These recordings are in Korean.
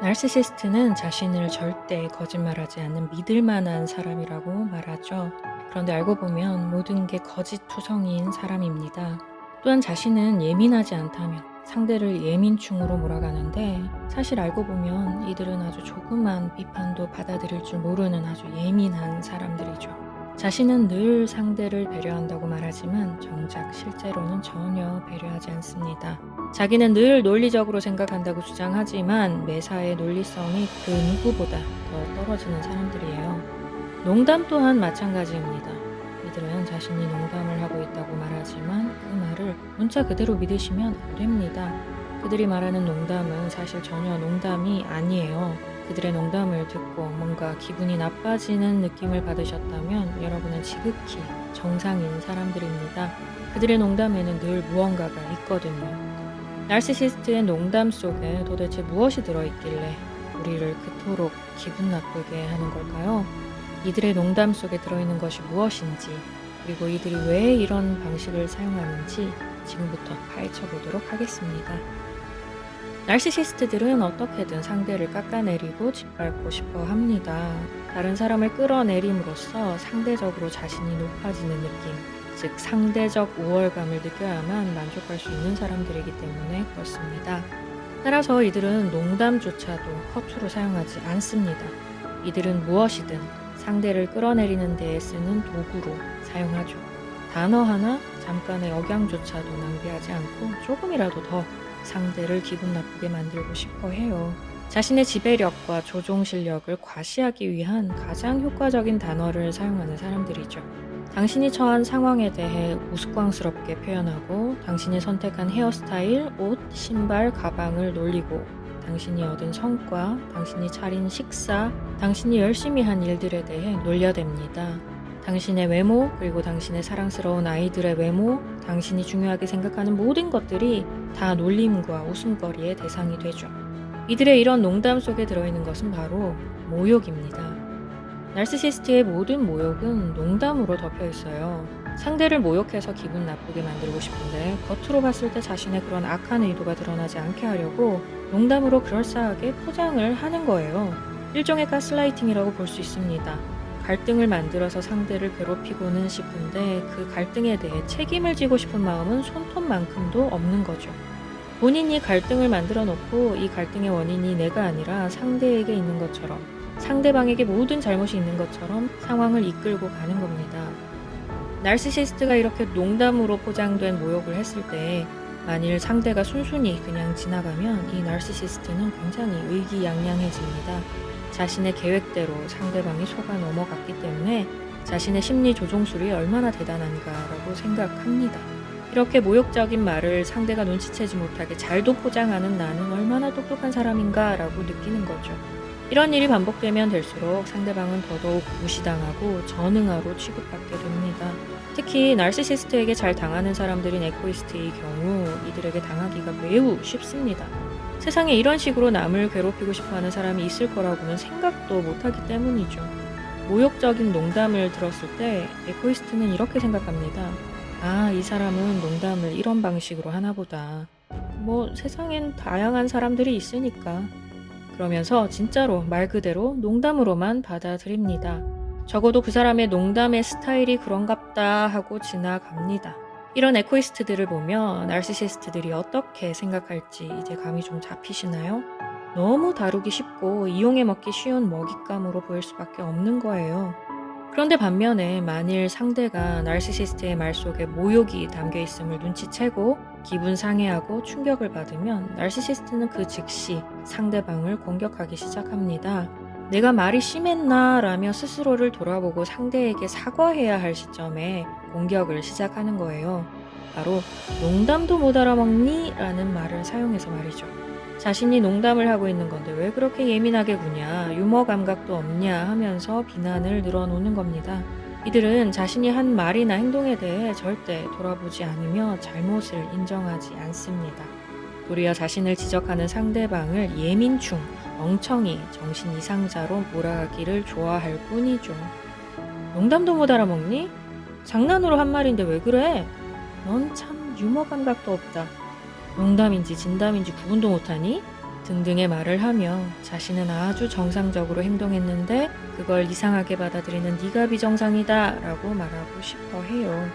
나르시시스트는 자신을 절대 거짓말하지 않는 믿을 만한 사람이라고 말하죠. 그런데 알고 보면 모든 게 거짓투성이인 사람입니다. 또한 자신은 예민하지 않다면 상대를 예민충으로 몰아가는데, 사실 알고 보면 이들은 아주 조그만 비판도 받아들일 줄 모르는 아주 예민한 사람들이죠. 자신은 늘 상대를 배려한다고 말하지만 정작 실제로는 전혀 배려하지 않습니다. 자기는 늘 논리적으로 생각한다고 주장하지만 매사에 논리성이 그 누구보다 더 떨어지는 사람들이에요. 농담 또한 마찬가지입니다. 이들은 자신이 농담을 하고 있다고 말하지만 그 말을 문자 그대로 믿으시면 안 됩니다. 그들이 말하는 농담은 사실 전혀 농담이 아니에요. 그들의 농담을 듣고 뭔가 기분이 나빠지는 느낌을 받으셨다면 여러분은 지극히 정상인 사람들입니다. 그들의 농담에는 늘 무언가가 있거든요. 나르시시스트의 농담 속에 도대체 무엇이 들어있길래 우리를 그토록 기분 나쁘게 하는 걸까요? 이들의 농담 속에 들어있는 것이 무엇인지, 그리고 이들이 왜 이런 방식을 사용하는지 지금부터 파헤쳐 보도록 하겠습니다. 나르시시스트들은 어떻게든 상대를 깎아내리고 짓밟고 싶어 합니다. 다른 사람을 끌어내림으로써 상대적으로 자신이 높아지는 느낌, 즉 상대적 우월감을 느껴야만 만족할 수 있는 사람들이기 때문에 그렇습니다. 따라서 이들은 농담조차도 허투루 사용하지 않습니다. 이들은 무엇이든 상대를 끌어내리는 데에 쓰는 도구로 사용하죠. 단어 하나, 잠깐의 억양조차도 낭비하지 않고 조금이라도 더 상대를 기분 나쁘게 만들고 싶어 해요. 자신의 지배력과 조종 실력을 과시하기 위한 가장 효과적인 단어를 사용하는 사람들이죠. 당신이 처한 상황에 대해 우스꽝스럽게 표현하고, 당신이 선택한 헤어스타일, 옷, 신발, 가방을 놀리고, 당신이 얻은 성과, 당신이 차린 식사, 당신이 열심히 한 일들에 대해 놀려댑니다. 당신의 외모, 그리고 당신의 사랑스러운 아이들의 외모, 당신이 중요하게 생각하는 모든 것들이 다 놀림과 웃음거리의 대상이 되죠. 이들의 이런 농담 속에 들어있는 것은 바로 모욕입니다. 나르시시스트의 모든 모욕은 농담으로 덮여 있어요. 상대를 모욕해서 기분 나쁘게 만들고 싶은데 겉으로 봤을 때 자신의 그런 악한 의도가 드러나지 않게 하려고 농담으로 그럴싸하게 포장을 하는 거예요. 일종의 가스라이팅이라고 볼 수 있습니다. 갈등을 만들어서 상대를 괴롭히고는 싶은데 그 갈등에 대해 책임을 지고 싶은 마음은 손톱만큼도 없는 거죠. 본인이 갈등을 만들어 놓고 이 갈등의 원인이 내가 아니라 상대에게 있는 것처럼, 상대방에게 모든 잘못이 있는 것처럼 상황을 이끌고 가는 겁니다. 나르시시스트가 이렇게 농담으로 포장된 모욕을 했을 때 만일 상대가 순순히 그냥 지나가면 이 나르시시스트는 굉장히 의기양양해집니다. 자신의 계획대로 상대방이 속아 넘어갔기 때문에 자신의 심리 조종술이 얼마나 대단한가라고 생각합니다. 이렇게 모욕적인 말을 상대가 눈치채지 못하게 잘도 포장하는 나는 얼마나 똑똑한 사람인가라고 느끼는 거죠. 이런 일이 반복되면 될수록 상대방은 더더욱 무시당하고 전응아로 취급받게 됩니다. 특히 나르시시스트에게 잘 당하는 사람들인 에코이스트의 경우 이들에게 당하기가 매우 쉽습니다. 세상에 이런 식으로 남을 괴롭히고 싶어하는 사람이 있을 거라고는 생각도 못하기 때문이죠. 모욕적인 농담을 들었을 때 에코이스트는 이렇게 생각합니다. 아, 이 사람은 농담을 이런 방식으로 하나 보다. 세상엔 다양한 사람들이 있으니까. 그러면서 진짜로 말 그대로 농담으로만 받아들입니다. 적어도 그 사람의 농담의 스타일이 그런갑다 하고 지나갑니다. 이런 에코이스트들을 보며 나르시시스트들이 어떻게 생각할지 이제 감이 좀 잡히시나요? 너무 다루기 쉽고 이용해 먹기 쉬운 먹잇감으로 보일 수밖에 없는 거예요. 그런데 반면에 만일 상대가 나르시시스트의 말 속에 모욕이 담겨 있음을 눈치채고 기분 상해하고 충격을 받으면 나르시시스트는 그 즉시 상대방을 공격하기 시작합니다. 내가 말이 심했나 라며 스스로를 돌아보고 상대에게 사과해야 할 시점에 공격을 시작하는 거예요. 바로 농담도 못 알아먹니? 라는 말을 사용해서 말이죠. 자신이 농담을 하고 있는 건데 왜 그렇게 예민하게 구냐, 유머 감각도 없냐 하면서 비난을 늘어놓는 겁니다. 이들은 자신이 한 말이나 행동에 대해 절대 돌아보지 않으며 잘못을 인정하지 않습니다. 도리어 자신을 지적하는 상대방을 예민충, 멍청이, 정신 이상자로 몰아가기를 좋아할 뿐이죠. 농담도 못 알아먹니? 장난으로 한 말인데 왜 그래? 넌 참 유머 감각도 없다. 농담인지 진담인지 구분도 못하니? 등등의 말을 하며 자신은 아주 정상적으로 행동했는데 그걸 이상하게 받아들이는 네가 비정상이다 라고 말하고 싶어 해요.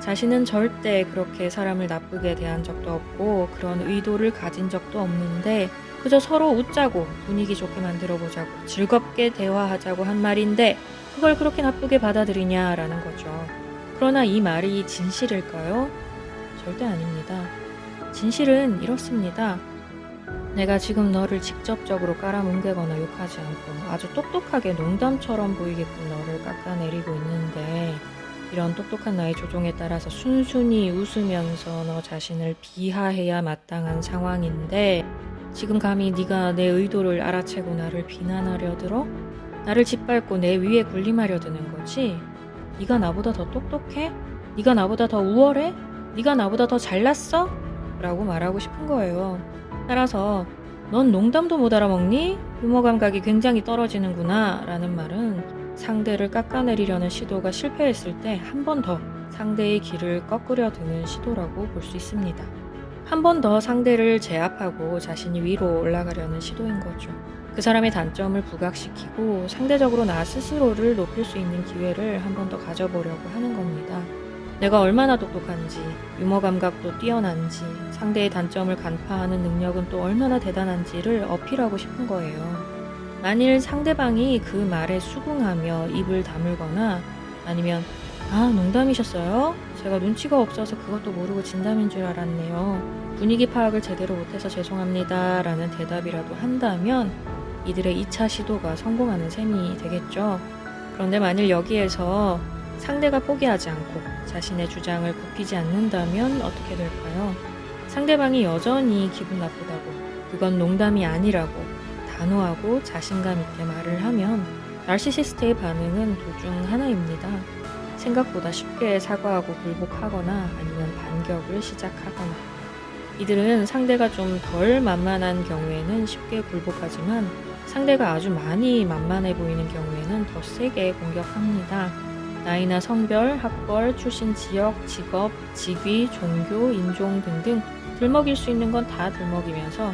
자신은 절대 그렇게 사람을 나쁘게 대한 적도 없고 그런 의도를 가진 적도 없는데 그저 서로 웃자고 분위기 좋게 만들어보자고 즐겁게 대화하자고 한 말인데 그걸 그렇게 나쁘게 받아들이냐라는 거죠. 그러나 이 말이 진실일까요? 절대 아닙니다. 진실은 이렇습니다. 내가 지금 너를 직접적으로 깔아뭉개거나 욕하지 않고 아주 똑똑하게 농담처럼 보이게끔 너를 깎아내리고 있는데 이런 똑똑한 나의 조종에 따라서 순순히 웃으면서 너 자신을 비하해야 마땅한 상황인데 지금 감히 네가 내 의도를 알아채고 나를 비난하려 들어? 나를 짓밟고 내 위에 군림하려 드는 거지? 네가 나보다 더 똑똑해? 네가 나보다 더 우월해? 네가 나보다 더 잘났어? 라고 말하고 싶은 거예요. 따라서 넌 농담도 못 알아먹니? 유머 감각이 굉장히 떨어지는구나 라는 말은 상대를 깎아내리려는 시도가 실패했을 때 한 번 더 상대의 길을 꺾으려 드는 시도라고 볼 수 있습니다. 한 번 더 상대를 제압하고 자신이 위로 올라가려는 시도인 거죠. 그 사람의 단점을 부각시키고 상대적으로 나 스스로를 높일 수 있는 기회를 한 번 더 가져보려고 하는 겁니다. 내가 얼마나 똑똑한지, 유머 감각도 뛰어난지, 상대의 단점을 간파하는 능력은 또 얼마나 대단한지를 어필하고 싶은 거예요. 만일 상대방이 그 말에 수긍하며 입을 다물거나 아니면 농담이셨어요? 제가 눈치가 없어서 그것도 모르고 진담인 줄 알았네요. 분위기 파악을 제대로 못해서 죄송합니다 라는 대답이라도 한다면 이들의 2차 시도가 성공하는 셈이 되겠죠. 그런데 만일 여기에서 상대가 포기하지 않고 자신의 주장을 굽히지 않는다면 어떻게 될까요? 상대방이 여전히 기분 나쁘다고 그건 농담이 아니라고 단호하고 자신감 있게 말을 하면 나르시시스트의 반응은 둘 중 하나입니다. 생각보다 쉽게 사과하고 굴복하거나 아니면 반격을 시작하거나. 이들은 상대가 좀 덜 만만한 경우에는 쉽게 굴복하지만 상대가 아주 많이 만만해 보이는 경우에는 더 세게 공격합니다. 나이나 성별, 학벌, 출신 지역, 직업, 직위, 종교, 인종 등등 들먹일 수 있는 건 다 들먹이면서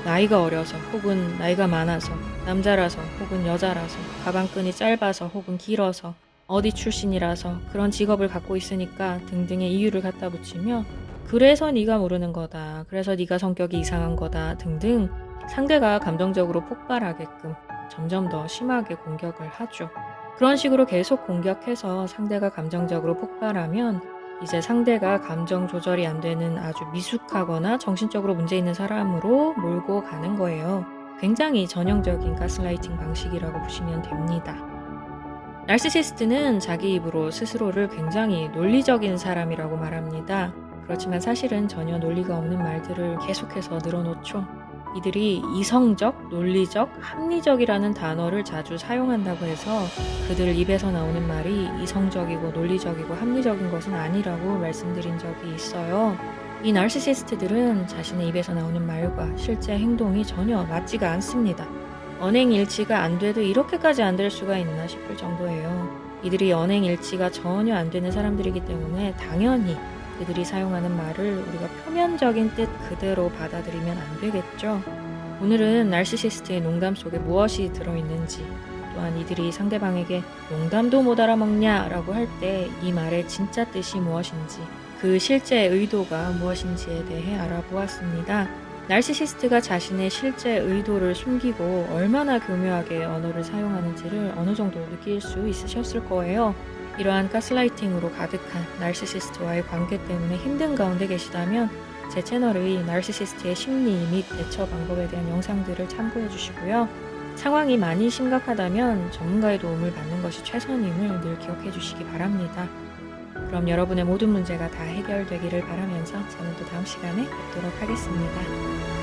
나이가 어려서 혹은 나이가 많아서 남자라서 혹은 여자라서 가방끈이 짧아서 혹은 길어서 어디 출신이라서 그런 직업을 갖고 있으니까 등등의 이유를 갖다 붙이며 그래서 네가 모르는 거다. 그래서 네가 성격이 이상한 거다. 등등 상대가 감정적으로 폭발하게끔 점점 더 심하게 공격을 하죠. 그런 식으로 계속 공격해서 상대가 감정적으로 폭발하면 이제 상대가 감정 조절이 안 되는 아주 미숙하거나 정신적으로 문제 있는 사람으로 몰고 가는 거예요. 굉장히 전형적인 가스라이팅 방식이라고 보시면 됩니다. 나르시시스트는 자기 입으로 스스로를 굉장히 논리적인 사람이라고 말합니다. 그렇지만 사실은 전혀 논리가 없는 말들을 계속해서 늘어놓죠. 이들이 이성적, 논리적, 합리적이라는 단어를 자주 사용한다고 해서 그들 입에서 나오는 말이 이성적이고 논리적이고 합리적인 것은 아니라고 말씀드린 적이 있어요. 이 나르시시스트들은 자신의 입에서 나오는 말과 실제 행동이 전혀 맞지가 않습니다. 언행일치가 안 돼도 이렇게까지 안 될 수가 있나 싶을 정도예요. 이들이 언행일치가 전혀 안 되는 사람들이기 때문에 당연히 그들이 사용하는 말을 우리가 표면적인 뜻 그대로 받아들이면 안 되겠죠. 오늘은 나르시시스트의 농담 속에 무엇이 들어있는지, 또한 이들이 상대방에게 농담도 못 알아먹냐 라고 할 때 이 말의 진짜 뜻이 무엇인지, 그 실제 의도가 무엇인지에 대해 알아보았습니다. 나르시시스트가 자신의 실제 의도를 숨기고 얼마나 교묘하게 언어를 사용하는지를 어느 정도 느낄 수 있으셨을 거예요. 이러한 가스라이팅으로 가득한 나르시시스트와의 관계 때문에 힘든 가운데 계시다면 제 채널의 나르시시스트의 심리 및 대처 방법에 대한 영상들을 참고해 주시고요. 상황이 많이 심각하다면 전문가의 도움을 받는 것이 최선임을 늘 기억해 주시기 바랍니다. 그럼 여러분의 모든 문제가 다 해결되기를 바라면서 저는 또 다음 시간에 뵙도록 하겠습니다.